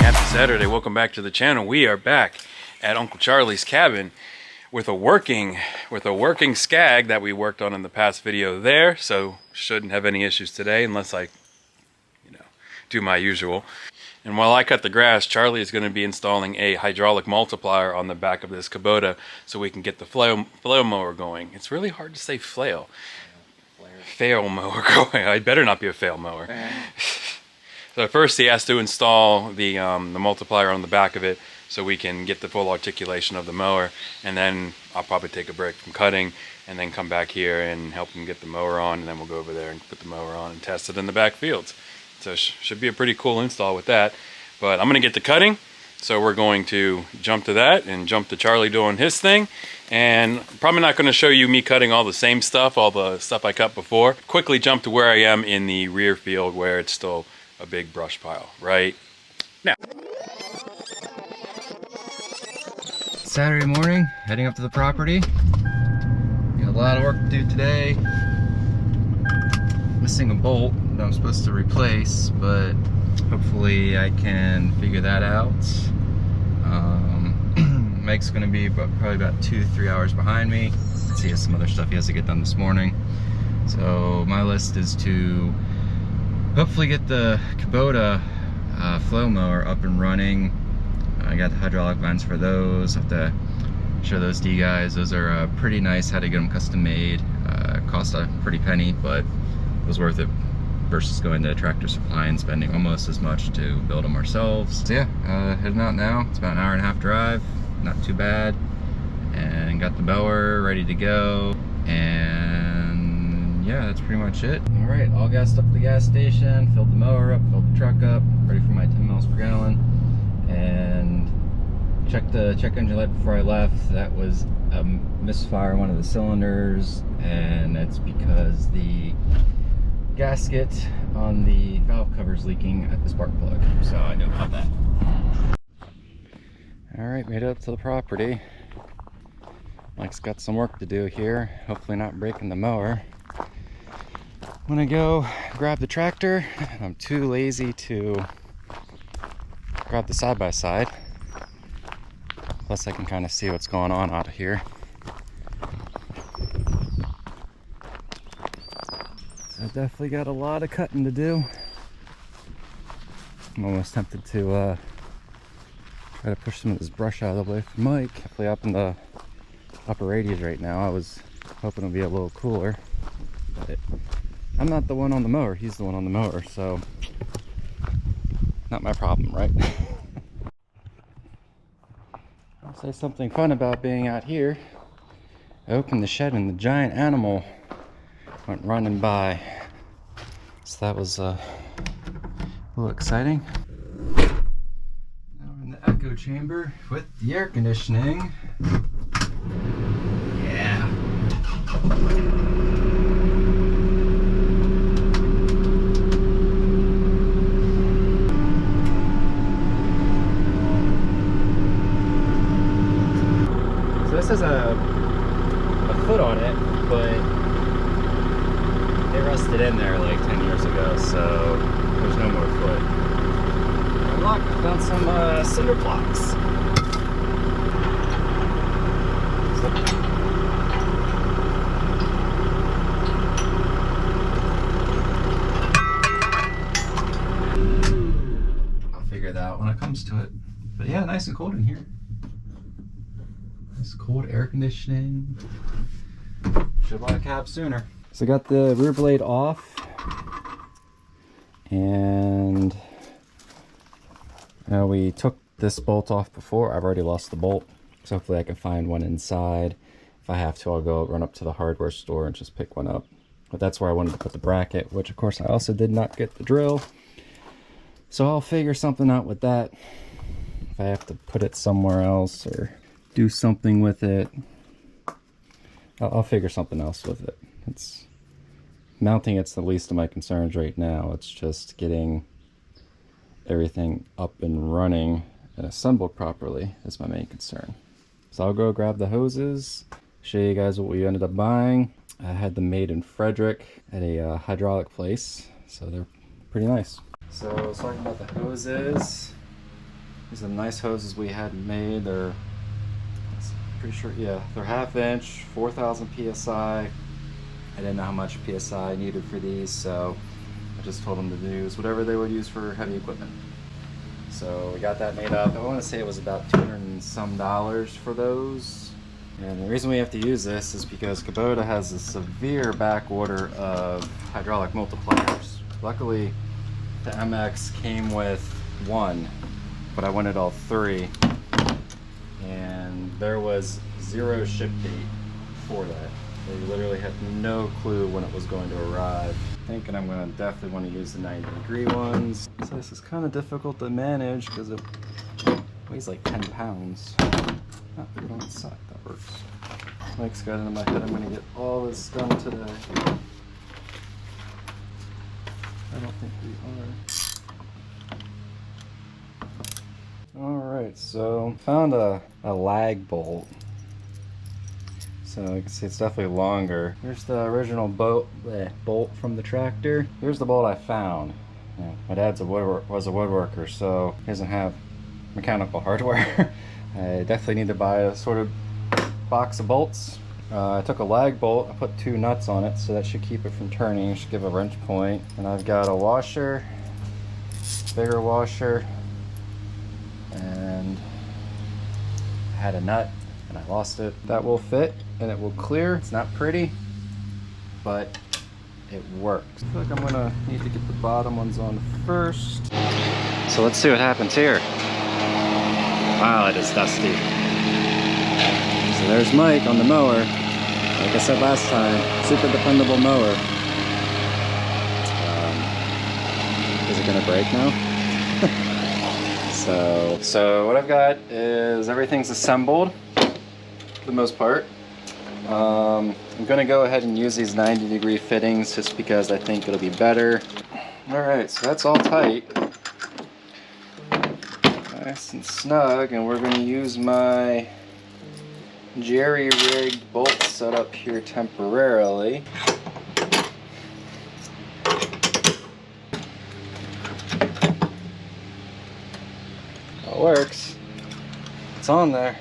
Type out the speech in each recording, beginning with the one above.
Happy Saturday. Welcome back to the channel. We are back at Uncle Charlie's cabin with a working Skag that we worked on in the past video there, so shouldn't have any issues today unless I do my usual. And while I cut the grass, Charlie is going to be installing a hydraulic multiplier on the back of this Kubota so we can get the flail mower going. It's really hard to say flail mower going. I better not be a fail mower. So first he has to install the multiplier on the back of it so we can get the full articulation of the mower, and then I'll probably take a break from cutting and then come back here and help him get the mower on, and then we'll go over there and put the mower on and test it in the back fields. So should be a pretty cool install with that. But I'm going to get to cutting, so we're going to jump to that and jump to Charlie doing his thing. And I'm probably not going to show you me cutting all the same stuff, all the stuff I cut before. Quickly jump to where I am in the rear field where it's still a big brush pile right now. Saturday morning, heading up to the property. Got a lot of work to do today. Missing a bolt that I'm supposed to replace, but hopefully I can figure that out. Mike's gonna be probably about 2-3 hours behind me. He has some other stuff he has to get done this morning. So my list is to hopefully get the Kubota Flail Mower up and running. I got the hydraulic vents for those. I have to show those to you guys. Those are pretty nice. Had to get them custom made. Cost a pretty penny, but it was worth it versus going to Tractor Supply and spending almost as much to build them ourselves. So yeah, heading out now. It's about an 1.5-hour drive. Not too bad. And got the mower ready to go. And yeah, that's pretty much it. All right, all gassed up at the gas station, filled the mower up, filled the truck up, ready for my 10 miles per gallon. And checked the check engine light before I left. That was a misfire on one of the cylinders, and that's because the gasket on the valve cover is leaking at the spark plug. So I know about that. All right, made it up to the property. Mike's got some work to do here. Hopefully not breaking the mower. I'm gonna go grab the tractor. I'm too lazy to grab the side-by-side. Plus I can kind of see what's going on out of here. So I definitely got a lot of cutting to do. I'm almost tempted to try to push some of this brush out of the way for Mike. Definitely up in the upper 80s right now. I was hoping it'll be a little cooler, but I'm not the one on the mower, he's the one on the mower, so not my problem, right? I'll say something fun about being out here. I opened the shed and the giant animal went running by, so that was a little exciting. Now we're in the echo chamber with the air conditioning. Yeah. This has a foot on it, but it rusted in there like 10 years ago, so there's no more foot. Unlocked, found some cinder blocks. I'll figure that out when it comes to it. But yeah, nice and cold in here. Cold air conditioning. Should have bought a cab sooner. So I got the rear blade off, and we took this bolt off before. I've already lost the bolt, so hopefully I can find one inside. If I have to, I'll go run up to the hardware store and just pick one up. But that's where I wanted to put the bracket, which of course I also did not get the drill. So I'll figure something out with that. If I have to put it somewhere else or do something with it, I'll figure something else with it. It's mounting, it's the least of my concerns right now. It's just getting everything up and running and assembled properly is my main concern. So I'll go grab the hoses, show you guys what we ended up buying. I had them made in Frederick at a hydraulic place, so they're pretty nice. So I was talking about the hoses. These are the nice hoses we had made. They're, pretty sure, yeah, they're 1/2 inch, 4,000 PSI. I didn't know how much PSI I needed for these, so I just told them to use whatever they would use for heavy equipment. So we got that made up. I want to say it was about $200 and some for those. And the reason we have to use this is because Kubota has a severe back order of hydraulic multipliers. Luckily, the MX came with one, but I wanted all three. And there was 0 ship date for that. They literally had no clue when it was going to arrive. Thinking I'm going to definitely want to use the 90-degree ones. So this is kind of difficult to manage because it weighs like 10 pounds. Oh, put it on its side, that works. Mike's got it in my head I'm going to get all this done today. I don't think we are. Alright, so found a lag bolt. So you can see it's definitely longer. Here's the original bolt from the tractor. Here's the bolt I found. Yeah, my dad's was a woodworker, so he doesn't have mechanical hardware. I definitely need to buy a sort of box of bolts. I took a lag bolt, I put 2 nuts on it, so that should keep it from turning. It should give a wrench point. And I've got a washer, bigger washer, and I had a nut and I lost it. That will fit and it will clear. It's not pretty, but it works. I feel like I'm gonna need to get the bottom ones on first. So let's see what happens here. Wow, it is dusty. So there's Mike on the mower. Like I said last time, super dependable mower. Is it gonna break now? So what I've got is everything's assembled for the most part. I'm gonna go ahead and use these 90-degree fittings just because I think it'll be better. Alright, so that's all tight. Nice and snug, and we're gonna use my jerry-rigged bolt set up here temporarily. It works. It's on there.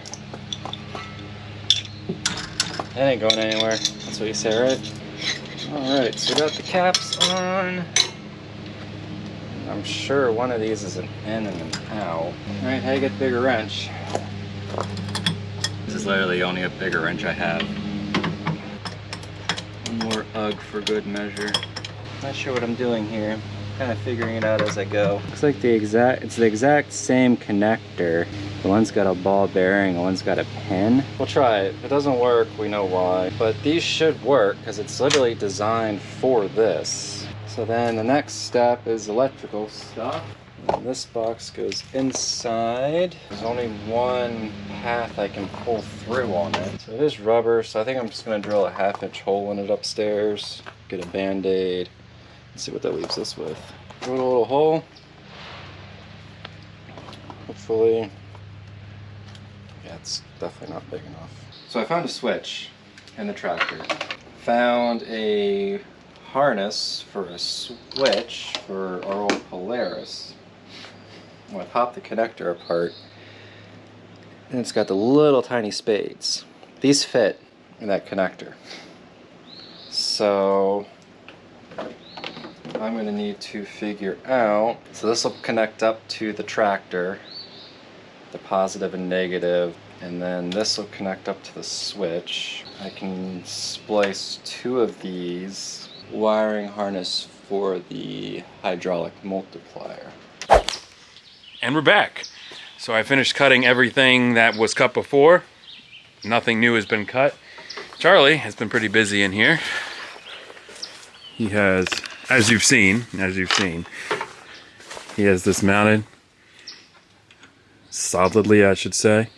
It ain't going anywhere. That's what you say, right? Alright, so we got the caps on. I'm sure one of these is an in and an out. Alright, how do you get the bigger wrench? This is literally only a bigger wrench I have. One more UGG for good measure. Not sure what I'm doing here. Kind of figuring it out as I go. Looks like it's the exact same connector. The one's got a ball bearing, the one's got a pin. We'll try it. If it doesn't work, we know why. But these should work because it's literally designed for this. So then the next step is electrical stuff. And this box goes inside. There's only one path I can pull through on it. So it is rubber, so I think I'm just gonna drill a 1/2-inch hole in it upstairs, get a Band-Aid. Let's see what that leaves us with. Drill a little hole. Hopefully, yeah, it's definitely not big enough. So I found a switch in the tractor. Found a harness for a switch for our old Polaris. I'm gonna pop the connector apart, and it's got the little tiny spades. These fit in that connector. So I'm going to need to figure out, so this will connect up to the tractor, the positive and negative, and then this will connect up to the switch. I can splice 2 of these wiring harness for the hydraulic multiplier. And we're back. So I finished cutting everything that was cut before. Nothing new has been cut. Charlie has been pretty busy in here. He has, as you've seen, he has this mounted solidly, I should say.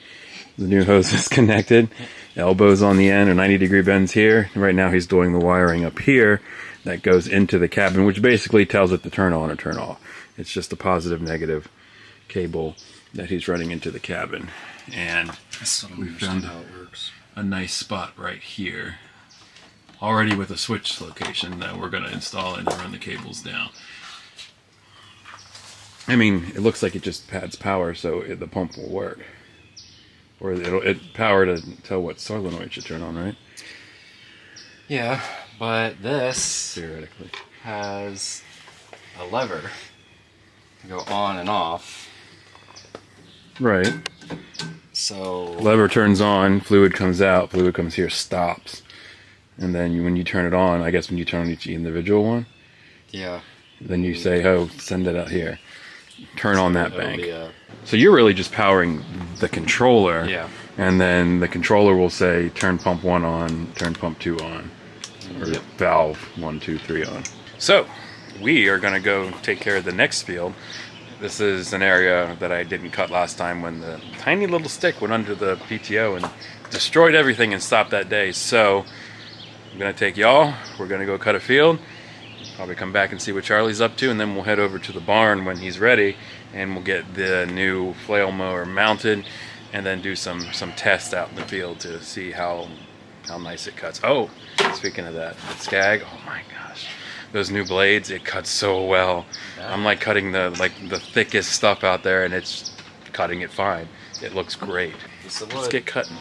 The new hose is connected. Elbows on the end, or 90-degree bends here. Right now he's doing the wiring up here that goes into the cabin, which basically tells it to turn on or turn off. It's just a positive, negative cable that he's running into the cabin. And we found how it works. A nice spot right here, already with a switch location that we're going to install and run the cables down. I mean, it looks like it just adds power, so the pump will work. Or it power to tell what solenoid should turn on, right? Yeah, but this Theoretically has a lever to go on and off. Right. So Lever turns on, fluid comes out, fluid comes here, stops. And then when you turn it on, I guess when you turn on each individual one, yeah, then you say, oh, send it out here. Turn on that bank. be So you're really just powering the controller. yeah. And then the controller will say, turn pump 1 on, turn pump 2 on. Or Yep. valve 1, 2, 3 on. So we are going to go take care of the next field. This is an area that I didn't cut last time when the tiny little stick went under the PTO and destroyed everything and stopped that day. So I'm going to take y'all. We're going to go cut a field. Probably come back and see what Charlie's up to, and then we'll head over to the barn when he's ready, and we'll get the new flail mower mounted, and then do some tests out in the field to see how nice it cuts. Oh, speaking of that, the Skag, oh my gosh, those new blades, it cuts so well. Yeah. I'm like cutting the thickest stuff out there, and it's cutting it fine. It looks great. Let's get cutting.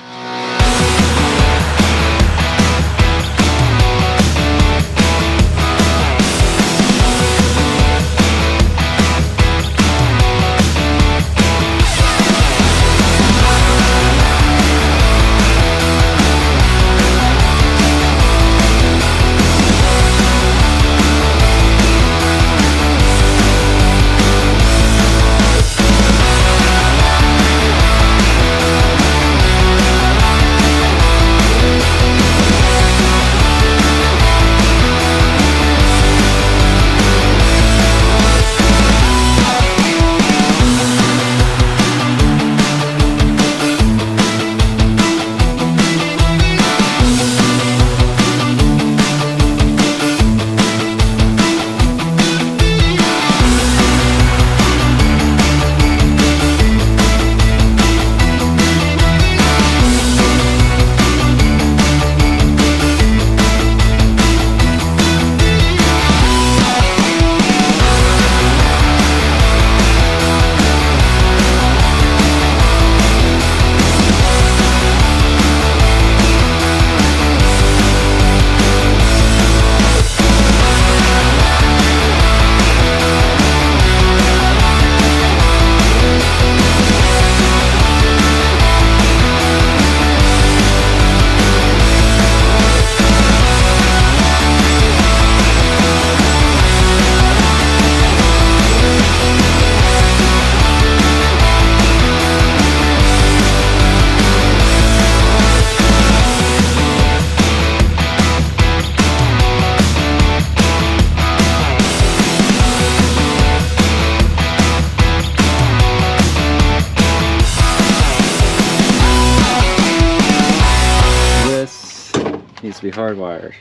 Needs to be hardwired.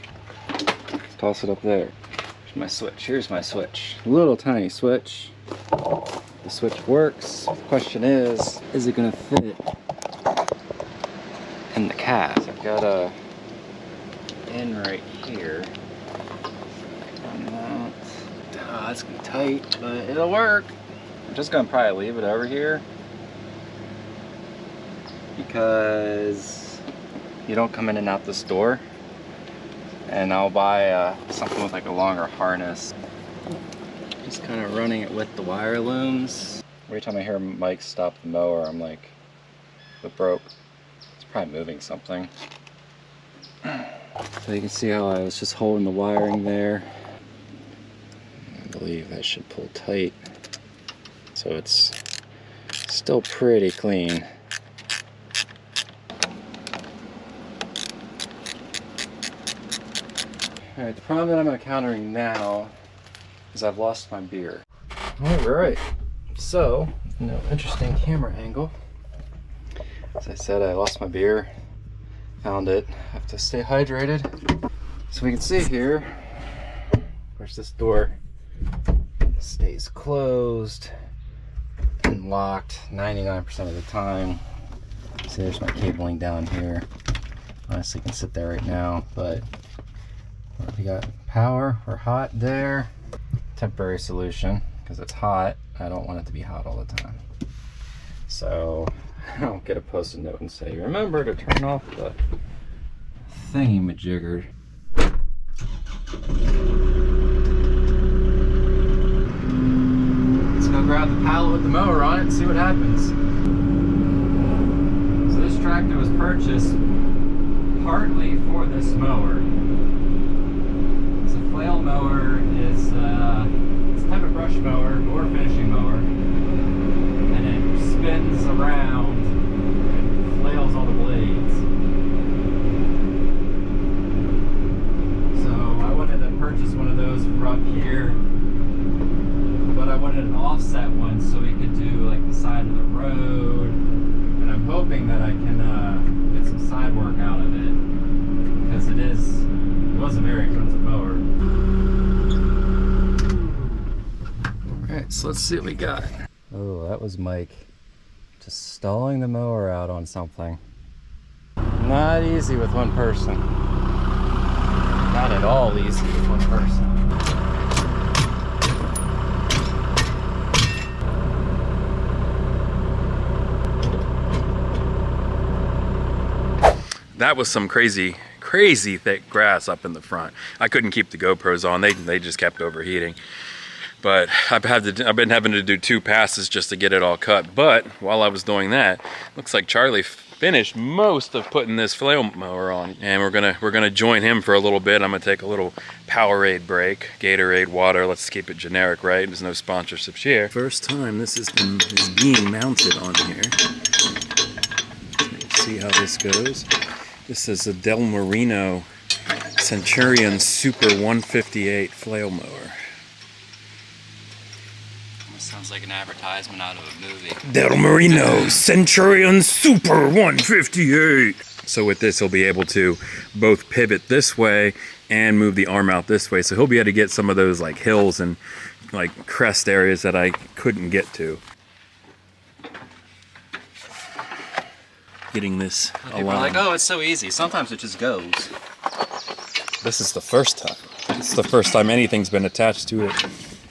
Toss it up there. Here's my switch. Here's my switch. Little tiny switch. The switch works. The question is it gonna fit in the cab? I've got a in right here. It's gonna be tight, but it'll work. I'm just gonna probably leave it over here because you don't come in and out this door. And I'll buy something with like a longer harness. Just kind of running it with the wire looms. Every time I hear Mike stop the mower, I'm like, what broke? It's probably moving something. So you can see how I was just holding the wiring there. I believe that should pull tight. So it's still pretty clean. Alright, the problem that I'm encountering now is I've lost my beer. Alright, so, interesting camera angle. As I said, I lost my beer. Found it. I have to stay hydrated. So we can see here, of course this door stays closed and locked 99% of the time. So there's my cabling down here. Honestly, can sit there right now, but we got power or hot there. Temporary solution because it's hot. I don't want it to be hot all the time. So I'll get a post-it note and say, remember to turn off the thingy-majigger. Let's go grab the pallet with the mower on it and see what happens. So this tractor was purchased partly for this mower. So Flail Mower is it's a type of brush mower or finishing mower, and it spins around and flails all the blades. So I wanted to purchase one of those for up here, but I wanted an offset one so we could do like the side of the road, and I'm hoping that I can get some side work out of it, because it was a very expensive mower. Alright, so let's see what we got. Oh, that was Mike just stalling the mower out on something. Not easy with one person. Not at all easy with one person. That was some crazy thick grass up in the front. I couldn't keep the GoPros on. They just kept overheating. But I've been having to do 2 passes just to get it all cut. But while I was doing that, looks like Charlie finished most of putting this flail mower on, and we're gonna join him for a little bit. I'm gonna take a little Powerade break. Gatorade, water. Let's keep it generic, right? There's no sponsorships here. First time this is being mounted on here. Let's see how this goes. This is a Delmorino Centurion Super 158 flail mower. Sounds like an advertisement out of a movie. Delmorino Centurion Super 158. So with this, he'll be able to both pivot this way and move the arm out this way. So he'll be able to get some of those like hills and like crest areas that I couldn't get to. Getting this People are like, oh, it's so easy. Sometimes it just goes. This is the first time. It's the first time anything's been attached to it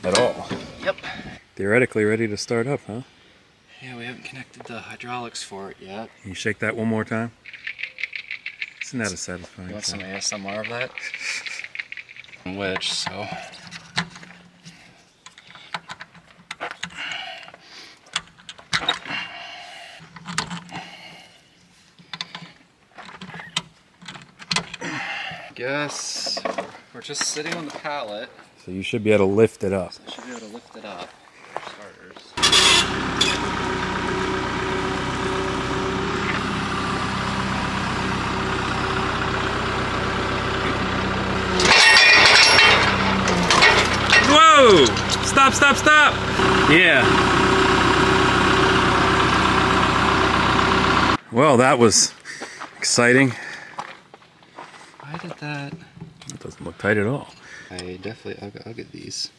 at all. Yep. Theoretically ready to start up, huh? Yeah, we haven't connected the hydraulics for it yet. Can you shake that one more time? Isn't that a satisfying You want some sound? ASMR of that? Which, so... Guess we're just sitting on the pallet. So you should be able to lift it up. So I should be able to lift it up. For starters. Whoa! Stop, stop, stop! Yeah. Well, that was exciting. Why did that? It doesn't look tight at all. I definitely, I'll get these.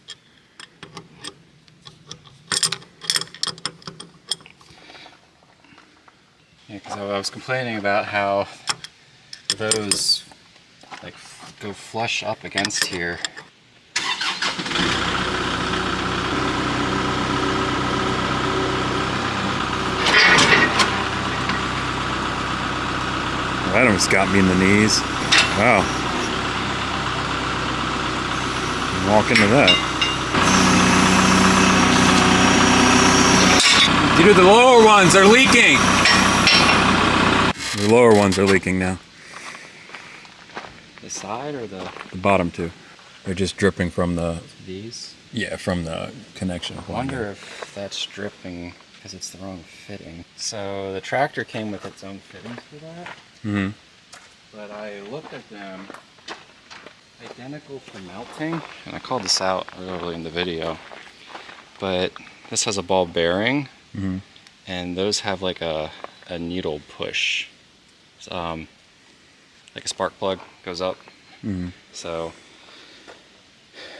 Yeah, because I was complaining about how those like go flush up against here. That almost got me in the knees. Wow. Walk into that. Dude, the lower ones are leaking! The lower ones are leaking now. The side or the bottom two. They're just dripping from the... These? Yeah, from the connection. I wonder if that's dripping because it's the wrong fitting. So the tractor came with its own fittings for that. Mm-hmm. But I looked at them, identical for melting, and I called this out early in the video. But this has a ball bearing, mm-hmm. and those have like a needle push. Like a spark plug goes up. Mm-hmm. So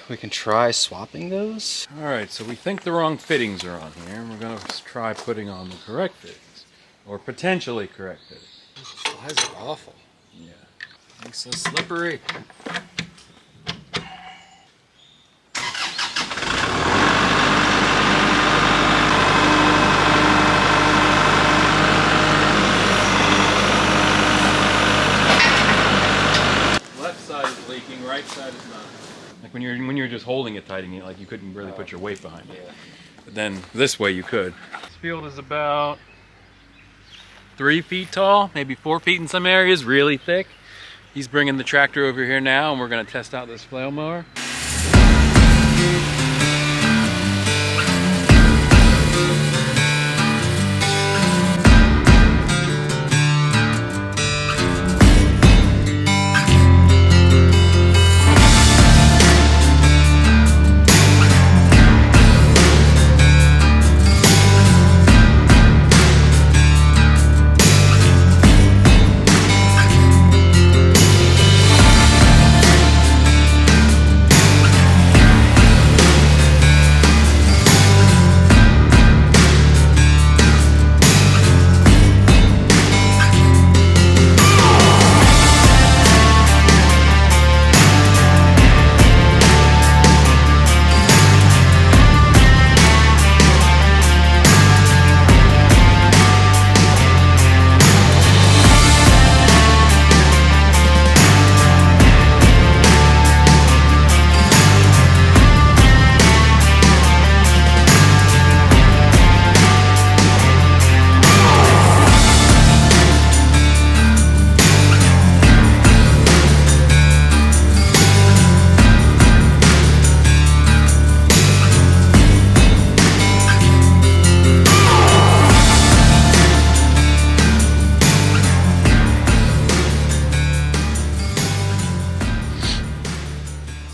we can try swapping those. Alright, so we think the wrong fittings are on here, and we're going to try putting on the correct fittings. Or potentially correct fittings. These flies are awful. Yeah. They're so slippery. right side is not. Like when you're just holding it tight, like you couldn't really put your weight behind it. Yeah. But then this way you could. This field is about 3 feet tall, maybe 4 feet in some areas, really thick. He's bringing the tractor over here now, and we're going to test out this flail mower.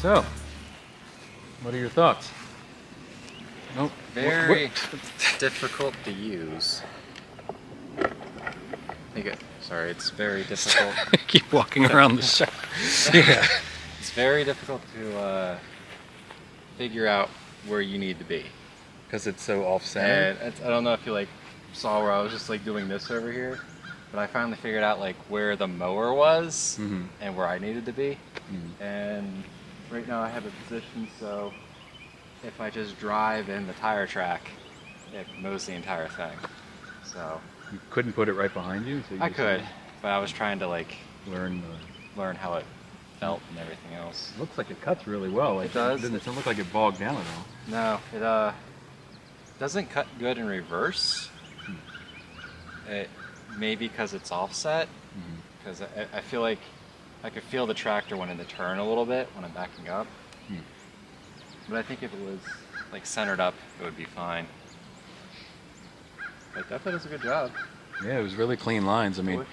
So, what are your thoughts? Nope. Very difficult to use. Sorry, it's very difficult. Keep walking around the shop. Yeah. It's very difficult to figure out where you need to be. Because it's so off-center. And I don't know if you saw where I was just doing this over here, but I finally figured out where the mower was and where I needed to be. And right now I have a position so if I just drive in the tire track, it mows the entire thing. So you couldn't put it right behind you? So you I could, but I was trying to learn how it felt and everything else. It looks like it cuts really well. It does. It doesn't look like it bogged down at all. No, it doesn't cut good in reverse. It maybe because it's offset. Because I feel like I could feel the tractor when in the turn a little bit when I'm backing up. But I think if it was centered up, it would be fine. But definitely does a good job. Yeah, it was really clean lines. I mean,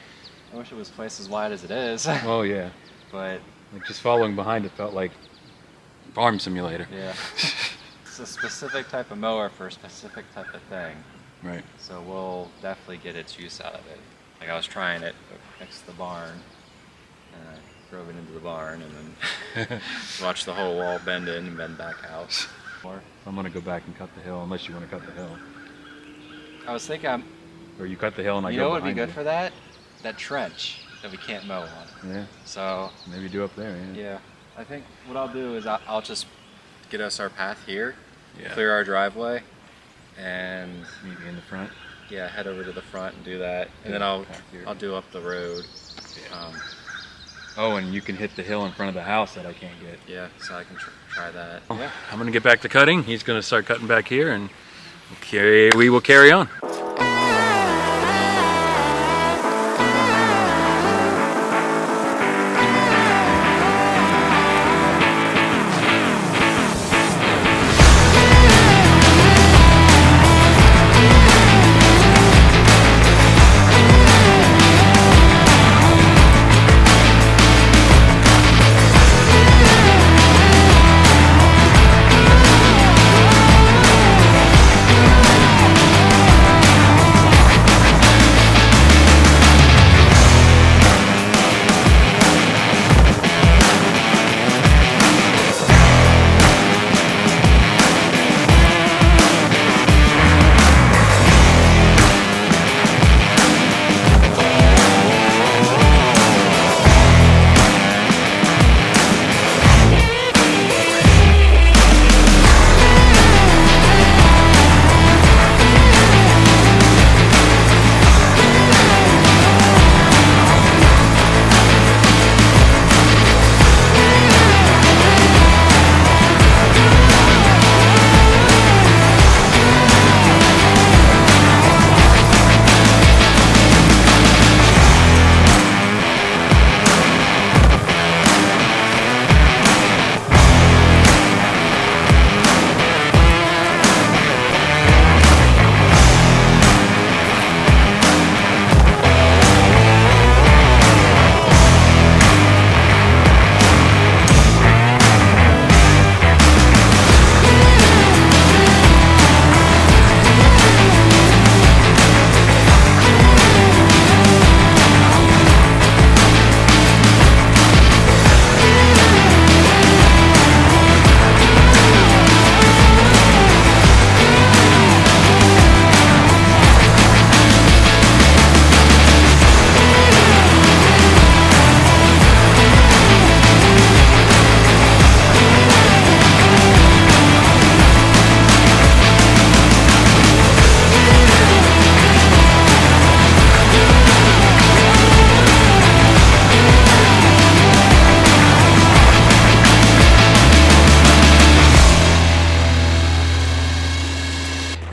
I wish it was twice as wide as it is. Oh yeah. But just following behind it felt like Farm Simulator. Yeah. It's a specific type of mower for a specific type of thing. Right. So we'll definitely get its use out of it. I was trying it next to the barn, and I drove it into the barn, and then watched the whole wall bend in and bend back out. I'm gonna go back and cut the hill, unless you want to cut the hill. I was thinking, or you cut the hill and I go behind you. You know what would be good for that? That trench that we can't mow on. Yeah. So maybe do up there. Yeah. Yeah. I think what I'll do is I'll just get us our path here, yeah. Clear our driveway, and meet me in the front. Yeah, head over to the front and do that, and then I'll do up the road. Yeah. Oh, and you can hit the hill in front of the house that I can't get. Yeah, so I can try that. Yeah. I'm gonna get back to cutting. He's gonna start cutting back here, and we will carry on.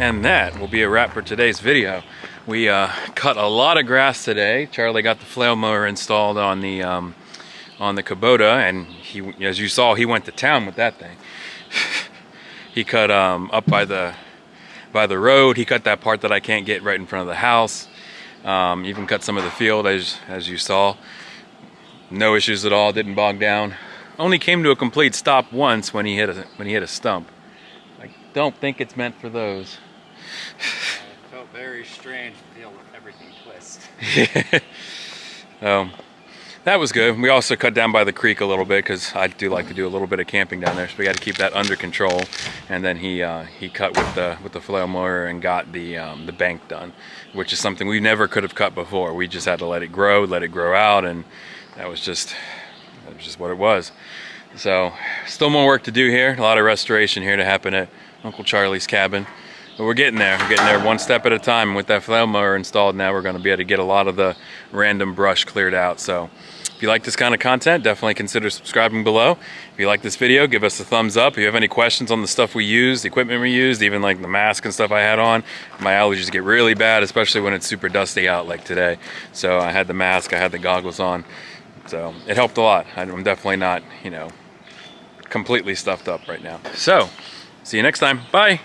And that will be a wrap for today's video. We cut a lot of grass today. Charlie got the flail mower installed on the Kubota, and he, as you saw, he went to town with that thing. He cut up by the road. He cut that part that I can't get right in front of the house. Even cut some of the field, as you saw. No issues at all. Didn't bog down. Only came to a complete stop once when he hit a stump. I don't think it's meant for those. It felt very strange to feel everything twist. That was good. We also cut down by the creek a little bit because I do like to do a little bit of camping down there, so we got to keep that under control. And then he cut with the flail mower and got the bank done, which is something we never could have cut before. We just had to let it grow out, and that was just what it was. So still more work to do here. A lot of restoration here to happen at Uncle Charlie's cabin. But we're getting there. We're getting there one step at a time. And with that flail mower installed now, we're going to be able to get a lot of the random brush cleared out. So if you like this kind of content, definitely consider subscribing below. If you like this video, give us a thumbs up. If you have any questions on the stuff we used, the equipment we used, even like the mask and stuff I had on, my allergies get really bad, especially when it's super dusty out like today. So I had the mask, I had the goggles on. So it helped a lot. I'm definitely not, completely stuffed up right now. So see you next time. Bye.